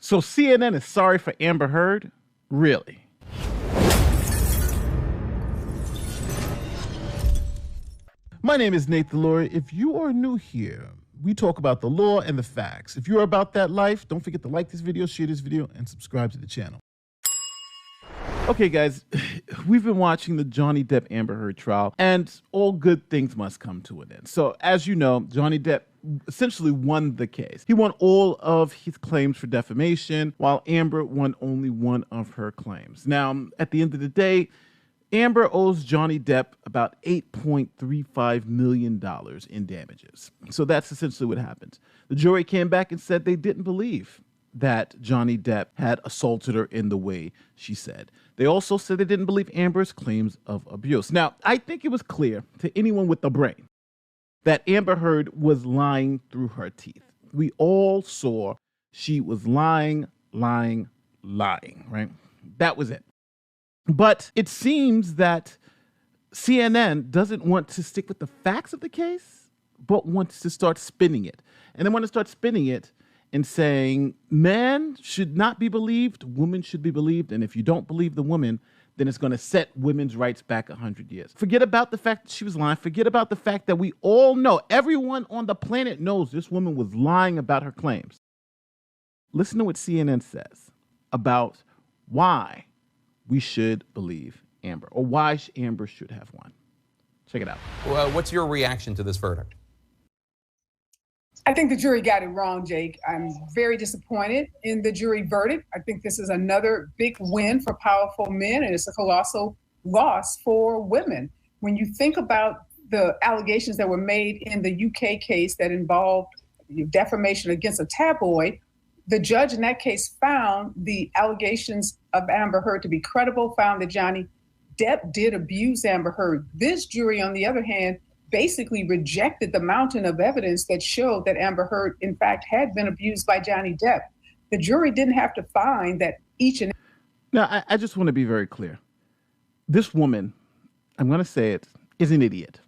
So CNN is sorry for Amber Heard? Really? My name is Nate the Lawyer. If you are new here, we talk about the law and the facts. If you're about that life, don't forget to like this video, share this video, and subscribe to the channel. Okay, guys, we've been watching the Johnny Depp Amber Heard trial, and all good things must come to an end. So, as you know, Johnny Depp essentially won the case. He won all of his claims for defamation, while Amber won only one of her claims. Now, at the end of the day, Amber owes Johnny Depp about $8.35 million in damages. So that's essentially what happened. The jury came back and said they didn't believe that Johnny Depp had assaulted her in the way she said. They also said they didn't believe Amber's claims of abuse. Now, I think it was clear to anyone with a brain that Amber Heard was lying through her teeth. We all saw she was lying, right? That was it. But it seems that CNN doesn't want to stick with the facts of the case, but wants to start spinning it. And they want to start spinning it and saying, man should not be believed, woman should be believed, and if you don't believe the woman, then it's going to set women's rights back 100 years. Forget about the fact that she was lying. Forget about the fact that we all know, everyone on the planet knows this woman was lying about her claims. Listen to what CNN says about why we should believe Amber, or why Amber should have won. Check it out. Well, what's your reaction to this verdict? I think the jury got it wrong, Jake. I'm very disappointed in the jury verdict. I think this is another big win for powerful men, and it's a colossal loss for women. When you think about the allegations that were made in the UK case that involved defamation against a tabloid, the judge in that case found the allegations of Amber Heard to be credible, found that Johnny Depp did abuse Amber Heard. This jury, on the other hand, basically rejected the mountain of evidence that showed that Amber Heard, in fact, had been abused by Johnny Depp. The jury didn't have to find that each and... Now, I just want to be very clear. This woman, I'm going to say it, is an idiot.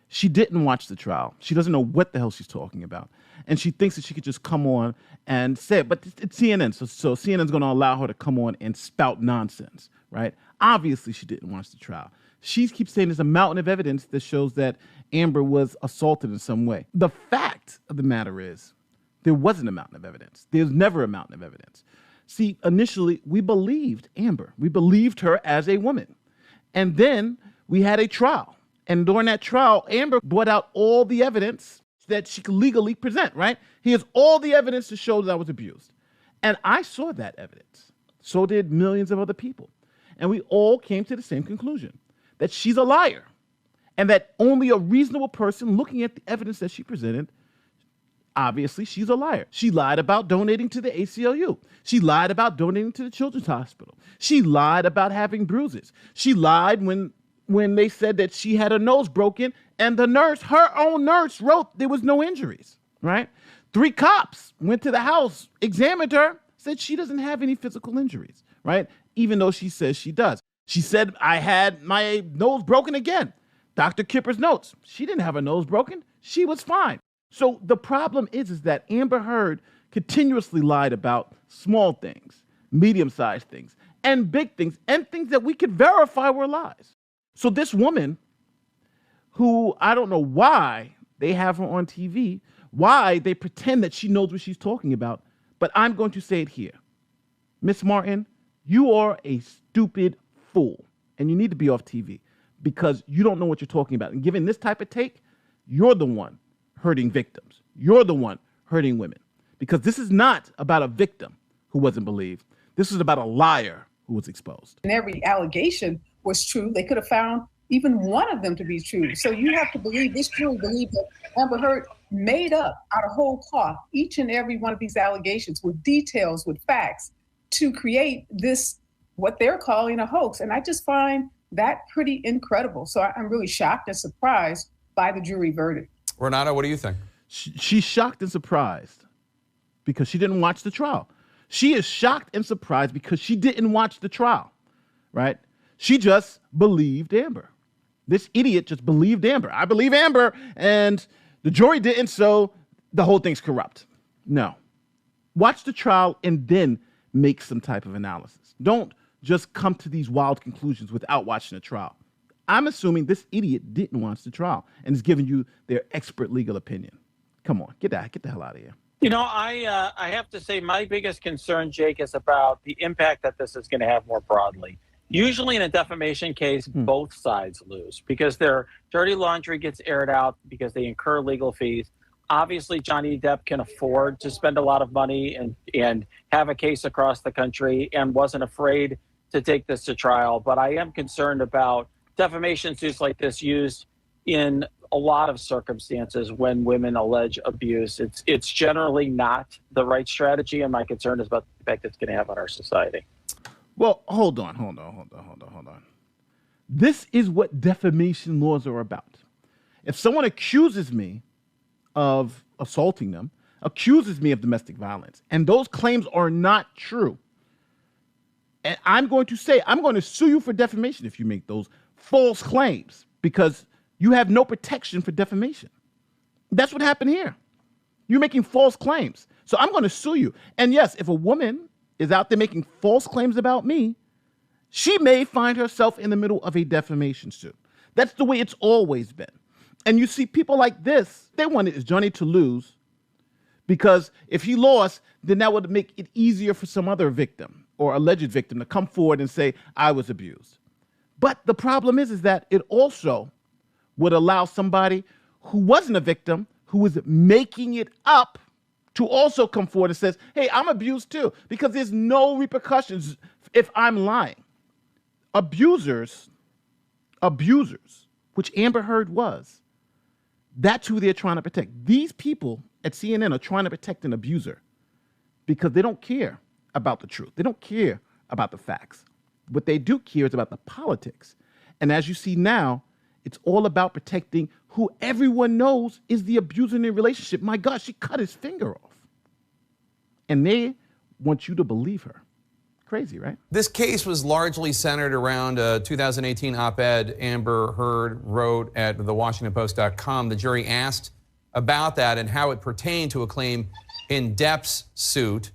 She didn't watch the trial. She doesn't know what the hell she's talking about. And she thinks that she could just come on and say it. But it's CNN, so CNN's going to allow her to come on and spout nonsense, right? Obviously, she didn't watch the trial. She keeps saying there's a mountain of evidence that shows that Amber was assaulted in some way. The fact of the matter is there wasn't a mountain of evidence. There's never a mountain of evidence. See, initially, we believed Amber. We believed her as a woman. And then we had a trial. And during that trial, Amber brought out all the evidence that she could legally present, right? Here's all the evidence to show that I was abused. And I saw that evidence. So did millions of other people. And we all came to the same conclusion, that she's a liar, and that only a reasonable person looking at the evidence that she presented, obviously she's a liar. She lied about donating to the ACLU. She lied about donating to the Children's Hospital. She lied about having bruises. She lied when they said that she had her nose broken, and the nurse, her own nurse, wrote there was no injuries, right? 3 cops went to the house, examined her, said she doesn't have any physical injuries, right? Even though she says she does. She said, I had my nose broken again. Dr. Kipper's notes. She didn't have her nose broken. She was fine. So the problem is that Amber Heard continuously lied about small things, medium-sized things, and big things, and things that we could verify were lies. So this woman, who I don't know why they have her on TV, why they pretend that she knows what she's talking about, but I'm going to say it here. Miss Martin, you are a stupid fool, and you need to be off TV because you don't know what you're talking about. And given this type of take, you're the one hurting victims. You're the one hurting women, because this is not about a victim who wasn't believed. This is about a liar who was exposed. And every allegation was true. They could have found even one of them to be true. So you have to believe, this jury believed that Amber Heard made up out of whole cloth each and every one of these allegations with details, with facts, to create this, what they're calling a hoax. And I just find that pretty incredible. So I'm really shocked and surprised by the jury verdict. Renato, what do you think? She's shocked and surprised because she didn't watch the trial. She is shocked and surprised because she didn't watch the trial, right? She just believed Amber. This idiot just believed Amber. I believe Amber, and the jury didn't, so the whole thing's corrupt. No, Watch the trial and then make some type of analysis. Don't just come to these wild conclusions without watching the trial. I'm assuming this idiot didn't watch the trial and is giving you their expert legal opinion. Come on, get the hell out of here. You know, I have to say my biggest concern, Jake, is about the impact that this is going to have more broadly. Usually in a defamation case, both sides lose because their dirty laundry gets aired out because they incur legal fees. Obviously, Johnny Depp can afford to spend a lot of money and have a case across the country and wasn't afraid to take this to trial. But I am concerned about defamation suits like this used in a lot of circumstances when women allege abuse. It's generally not the right strategy, and my concern is about the effect it's going to have on our society. Well, hold on. This is what defamation laws are about. If someone accuses me of assaulting them, accuses me of domestic violence, and those claims are not true, and I'm going to sue you for defamation if you make those false claims because you have no protection for defamation. That's what happened here. You're making false claims. So I'm going to sue you. And yes, if a woman is out there making false claims about me, she may find herself in the middle of a defamation suit. That's the way it's always been. And you see people like this, they wanted Johnny to lose because if he lost, then that would make it easier for some other victim or alleged victim to come forward and say, I was abused. But the problem is that it also would allow somebody who wasn't a victim, who was making it up, to also come forward and says, hey, I'm abused too, because there's no repercussions if I'm lying. Abusers, which Amber Heard was, that's who they're trying to protect. These people at CNN are trying to protect an abuser because they don't care about the truth. They don't care about the facts. What they do care is about the politics. And as you see now, it's all about protecting who everyone knows is the abuser in the relationship. My God, she cut his finger off. And they want you to believe her. Crazy, right? This case was largely centered around a 2018 op-ed Amber Heard wrote at thewashingtonpost.com. The jury asked about that and how it pertained to a claim in Depps' suit.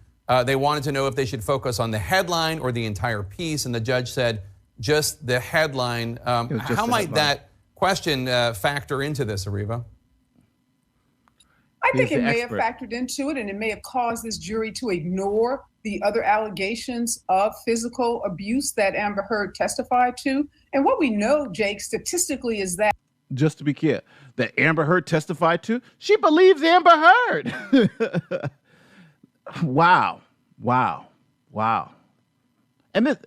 They wanted to know if they should focus on the headline or the entire piece, and the judge said just the headline. How might that question factor into this, Ariva? I think it may have factored into it, and it may have caused this jury to ignore the other allegations of physical abuse that Amber Heard testified to. And what we know, Jake, statistically is that, just to be clear, that Amber Heard testified to, she believes Amber Heard. Wow. And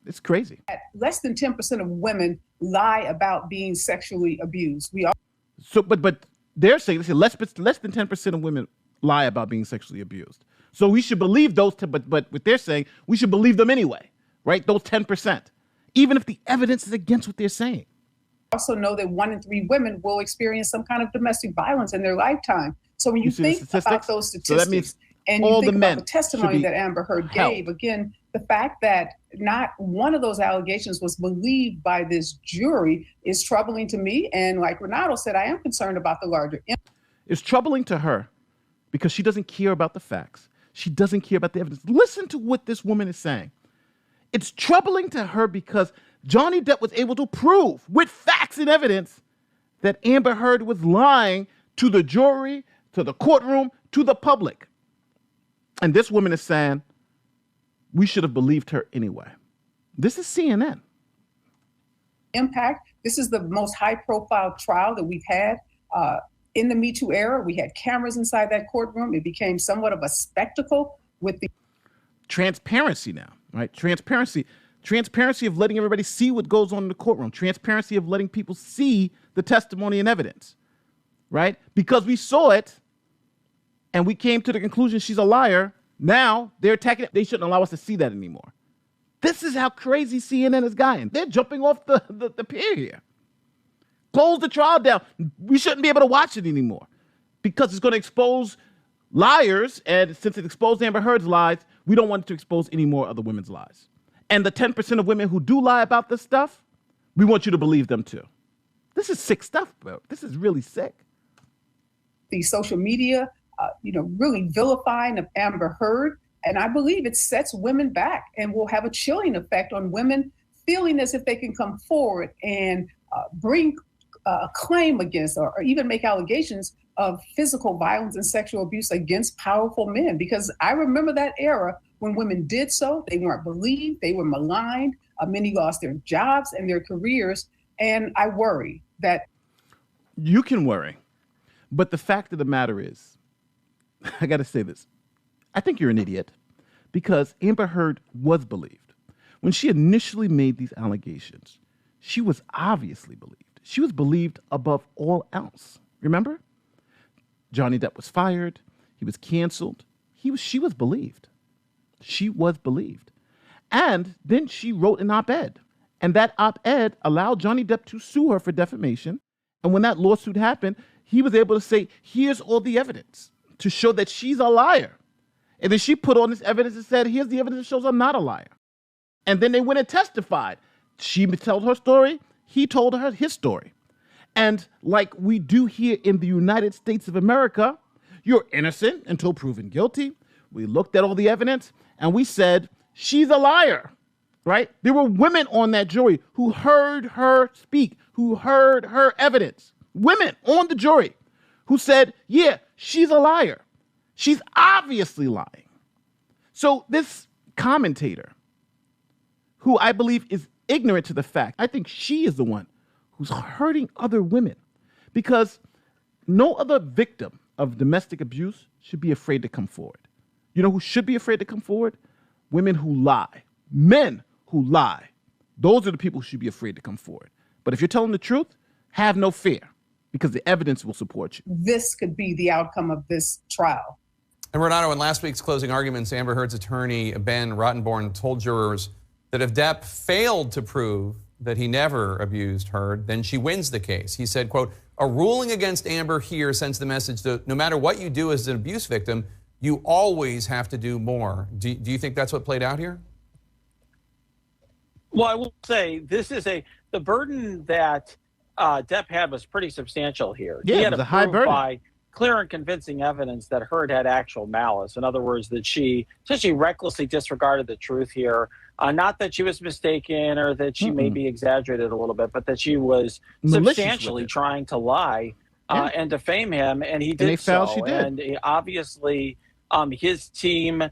it's crazy. Less than 10% of women lie about being sexually abused. But they're saying less than 10% of women lie about being sexually abused. So we should believe those, but what they're saying, we should believe them anyway, right? Those 10%, even if the evidence is against what they're saying. Also know that 1 in 3 women will experience some kind of domestic violence in their lifetime. So when you think about those statistics, and you think about the testimony that Amber Heard gave, again, the fact that not one of those allegations was believed by this jury is troubling to me. And like Renato said, I am concerned about the larger impact. It's troubling to her because she doesn't care about the facts. She doesn't care about the evidence. Listen to what this woman is saying. It's troubling to her because Johnny Depp was able to prove with facts and evidence that Amber Heard was lying to the jury, to the courtroom, to the public. And this woman is saying, we should have believed her anyway. This is CNN. Impact. This is the most high-profile trial that we've had in the Me Too era. We had cameras inside that courtroom. It became somewhat of a spectacle with the transparency now, right? Transparency of letting everybody see what goes on in the courtroom. Transparency of letting people see the testimony and evidence, right? Because we saw it and we came to the conclusion she's a liar. Now they're attacking it. They shouldn't allow us to see that anymore. This is how crazy CNN has gotten. They're jumping off the pier here. Close the trial down. We shouldn't be able to watch it anymore because it's going to expose liars. And since it exposed Amber Heard's lies, we don't want it to expose any more other women's lies. And the 10% of women who do lie about this stuff, we want you to believe them too. This is sick stuff, bro. This is really sick. The social media really vilifying of Amber Heard. And I believe it sets women back and will have a chilling effect on women feeling as if they can come forward and bring a claim against or even make allegations of physical violence and sexual abuse against powerful men. Because I remember that era when women did so, they weren't believed, they were maligned, many lost their jobs and their careers. And I worry that. You can worry, but the fact of the matter is, I got to say this. I think you're an idiot because Amber Heard was believed. When she initially made these allegations, she was obviously believed. She was believed above all else. Remember? Johnny Depp was fired. He was canceled. She was believed. She was believed. And then she wrote an op-ed. And that op-ed allowed Johnny Depp to sue her for defamation. And when that lawsuit happened, he was able to say, here's all the evidence to show that she's a liar. And then she put on this evidence and said, here's the evidence that shows I'm not a liar. And then they went and testified. She told her story. He told her his story. And like we do here in the United States of America, you're innocent until proven guilty. We looked at all the evidence and we said, she's a liar, right? There were women on that jury who heard her speak, who heard her evidence. Women on the jury who said, yeah, she's a liar. She's obviously lying. So this commentator, who I believe is ignorant to the fact, I think she is the one who's hurting other women, because no other victim of domestic abuse should be afraid to come forward. You know who should be afraid to come forward? Women who lie. Men who lie. Those are the people who should be afraid to come forward. But if you're telling the truth, have no fear, because the evidence will support you. This could be the outcome of this trial. And Renato, in last week's closing arguments, Amber Heard's attorney, Ben Rottenborn, told jurors that if Depp failed to prove that he never abused Heard, then she wins the case. He said, quote, a ruling against Amber here sends the message that no matter what you do as an abuse victim, you always have to do more. Do you think that's what played out here? Well, I will say the burden that Depp had was pretty substantial here. Yeah, he it had was to a high prove burden. by clear and convincing evidence that Heard had actual malice. In other words, that she essentially recklessly disregarded the truth here. Not that she was mistaken or that she maybe exaggerated a little bit, but that she was substantially trying to lie and defame him, and he did so. She did. And obviously, his team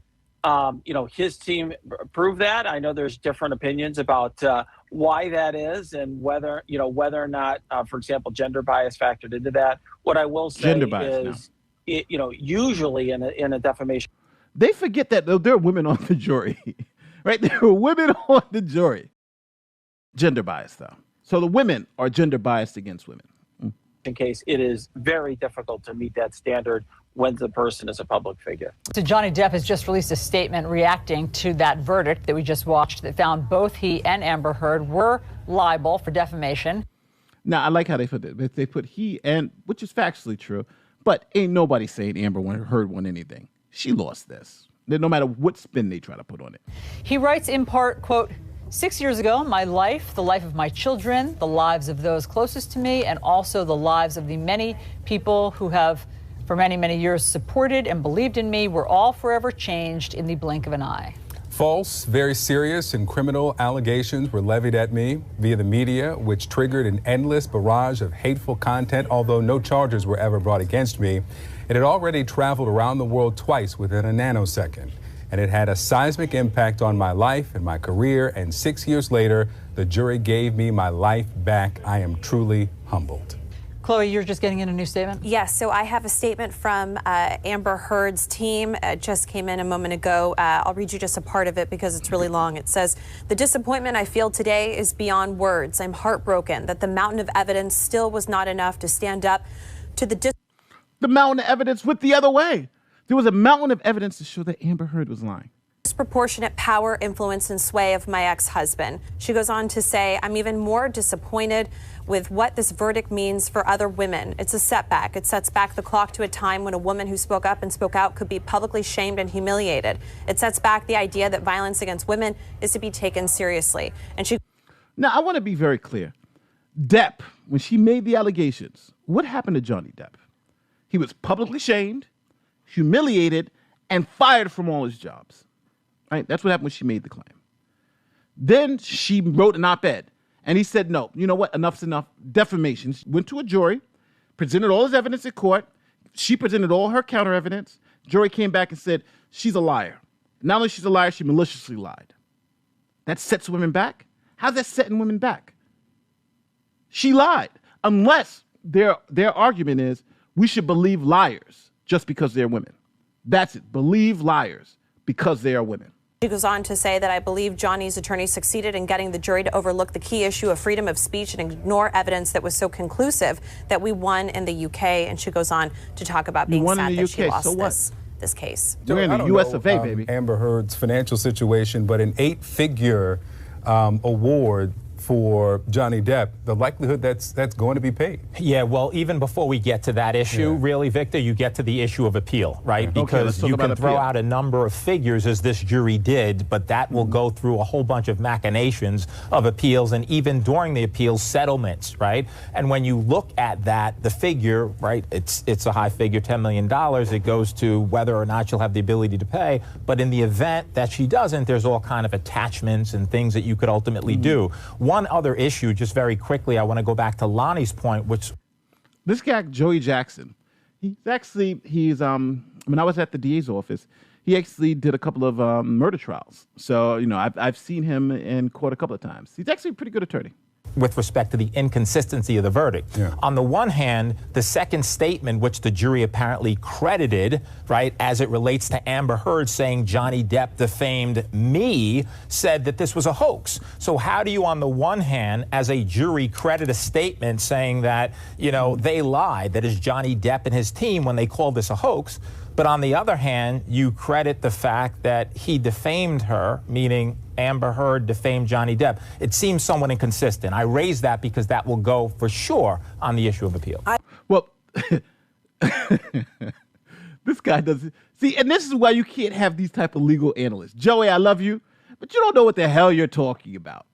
proved that. I know there's different opinions about why that is and whether or not, for example, gender bias factored into that. What I will say is, usually in a defamation, they forget that there are women on the jury, right? There are women on the jury. Gender bias, though. So the women are gender biased against women. In case it is very difficult to meet that standard when the person is a public figure. So Johnny Depp has just released a statement reacting to that verdict that we just watched that found both he and Amber Heard were liable for defamation. Now, I like how they put it. They put he and, which is factually true, but ain't nobody saying Amber Heard won anything. She lost this, no matter what spin they try to put on it. He writes in part, quote, 6 years ago, my life, the life of my children, the lives of those closest to me, and also the lives of the many people who have for many, many years supported and believed in me were all forever changed in the blink of an eye. False, very serious and criminal allegations were levied at me via the media, which triggered an endless barrage of hateful content, although no charges were ever brought against me. It had already traveled around the world twice within a nanosecond. And it had a seismic impact on my life and my career. And 6 years later, the jury gave me my life back. I am truly humbled. Chloe, you're just getting in a new statement? Yes, so I have a statement from Amber Heard's team. It just came in a moment ago. I'll read you just a part of it because it's really long. It says, the disappointment I feel today is beyond words. I'm heartbroken that the mountain of evidence still was not enough to stand up to the mountain of evidence went the other way. There was a mountain of evidence to show that Amber Heard was lying. Disproportionate power, influence, and sway of my ex-husband. She goes on to say, I'm even more disappointed with what this verdict means for other women. It's a setback. It sets back the clock to a time when a woman who spoke up and spoke out could be publicly shamed and humiliated. It sets back the idea that violence against women is to be taken seriously. And she. Now, I want to be very clear. Depp, when she made the allegations, what happened to Johnny Depp? He was publicly shamed. humiliated, and fired from all his jobs. Right? That's what happened when she made the claim. Then she wrote an op-ed, and he said, no, you know what? Enough's enough. Defamation. She went to a jury, presented all his evidence in court. She presented all her counter evidence. Jury came back and said, she's a liar. Not only she's a liar, she maliciously lied. That sets women back? How's that setting women back? She lied. Unless their argument is we should believe liars just because they're women. That's it. Believe liars because they are women. She goes on to say that I believe Johnny's attorney succeeded in getting the jury to overlook the key issue of freedom of speech and ignore evidence that was so conclusive that we won in the UK. And she goes on to talk about being sad that she lost this case. We're in the US of A, baby. Amber Heard's financial situation, but an 8-figure award for Johnny Depp, the likelihood that's going to be paid. Yeah, well, even before we get to that issue, really, Victor, you get to the issue of appeal, right? Because you can throw out a number of figures, as this jury did, but that will go through a whole bunch of machinations of appeals, and even during the appeals, settlements, right? And when you look at that, the figure, right, it's a high figure, $10 million. It goes to whether or not she'll have the ability to pay. But in the event that she doesn't, there's all kind of attachments and things that you could ultimately do. One other issue, just very quickly, I want to go back to Lonnie's point, which... This guy, Joey Jackson, he's when I was at the DA's office, he actually did a couple of murder trials. So, you know, I've seen him in court a couple of times. He's actually a pretty good attorney. With respect to the inconsistency of the verdict. Yeah. On the one hand, the second statement, which the jury apparently credited, right, as it relates to Amber Heard saying Johnny Depp defamed me, said that this was a hoax. So how do you, on the one hand, as a jury, credit a statement saying that, you know, they lied, that is Johnny Depp and his team, when they called this a hoax? But on the other hand, you credit the fact that he defamed her, meaning Amber Heard defamed Johnny Depp. It seems somewhat inconsistent. I raise that because that will go for sure on the issue of appeal. Well, this guy doesn't see, and this is why you can't have these type of legal analysts. Joey, I love you, but you don't know what the hell you're talking about.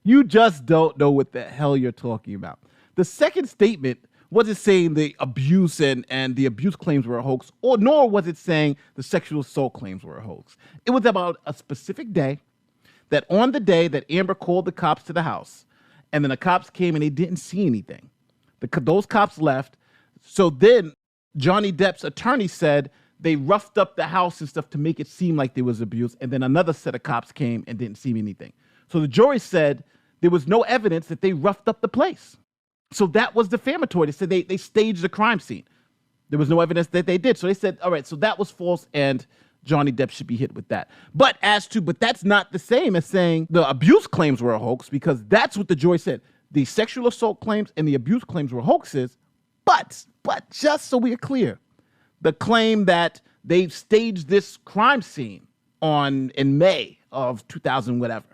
You just don't know what the hell you're talking about. The second statement wasn't saying the abuse and the abuse claims were a hoax, nor was it saying the sexual assault claims were a hoax. It was about a specific day, that on the day that Amber called the cops to the house, and then the cops came and they didn't see anything. Those cops left. So then Johnny Depp's attorney said they roughed up the house and stuff to make it seem like there was abuse, and then another set of cops came and didn't see anything. So the jury said there was no evidence that they roughed up the place. So that was defamatory. They said they staged a crime scene. There was no evidence that they did. So they said, all right, so that was false, and Johnny Depp should be hit with that. But that's not the same as saying the abuse claims were a hoax, because that's what the jury said. The sexual assault claims and the abuse claims were hoaxes. But just so we are clear, the claim that they staged this crime scene in May of 2000 whatever,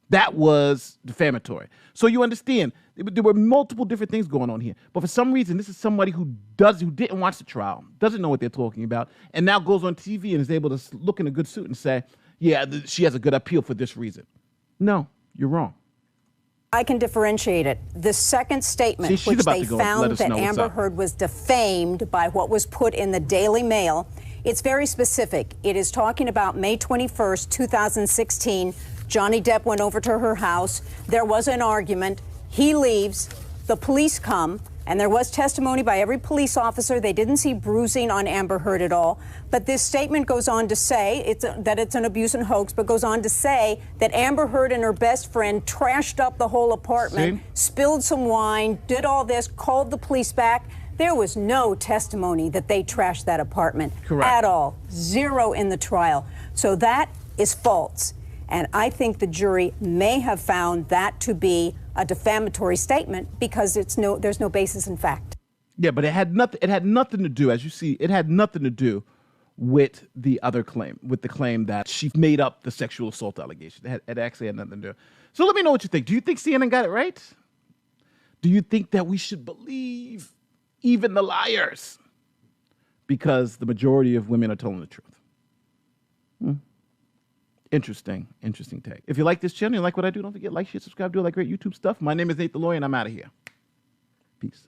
that was defamatory. So you understand, there were multiple different things going on here. But for some reason, this is somebody who didn't watch the trial, doesn't know what they're talking about, and now goes on TV and is able to look in a good suit and say, yeah, she has a good appeal for this reason. No, you're wrong. I can differentiate it. The second statement, which they found that Amber Heard was defamed by what was put in the Daily Mail, it's very specific. It is talking about May 21st, 2016. Johnny Depp went over to her house. There was an argument. He leaves. The police come. And there was testimony by every police officer. They didn't see bruising on Amber Heard at all. But this statement goes on to say that it's an abuse and hoax, but goes on to say that Amber Heard and her best friend trashed up the whole apartment, spilled some wine, did all this, called the police back. There was no testimony that they trashed that apartment at all. Zero in the trial. So that is false. And I think the jury may have found that to be a defamatory statement because there's no basis in fact. Yeah, but it had nothing to do, as you see, it had nothing to do with the other claim, with the claim that she made up the sexual assault allegation. It actually had nothing to do. So let me know what you think. Do you think CNN got it right? Do you think that we should believe even the liars? Because the majority of women are telling the truth. Interesting take. If you like this channel, you like what I do, don't forget, like, share, subscribe, do all that great YouTube stuff. My name is Nate the Lawyer, and I'm out of here. Peace.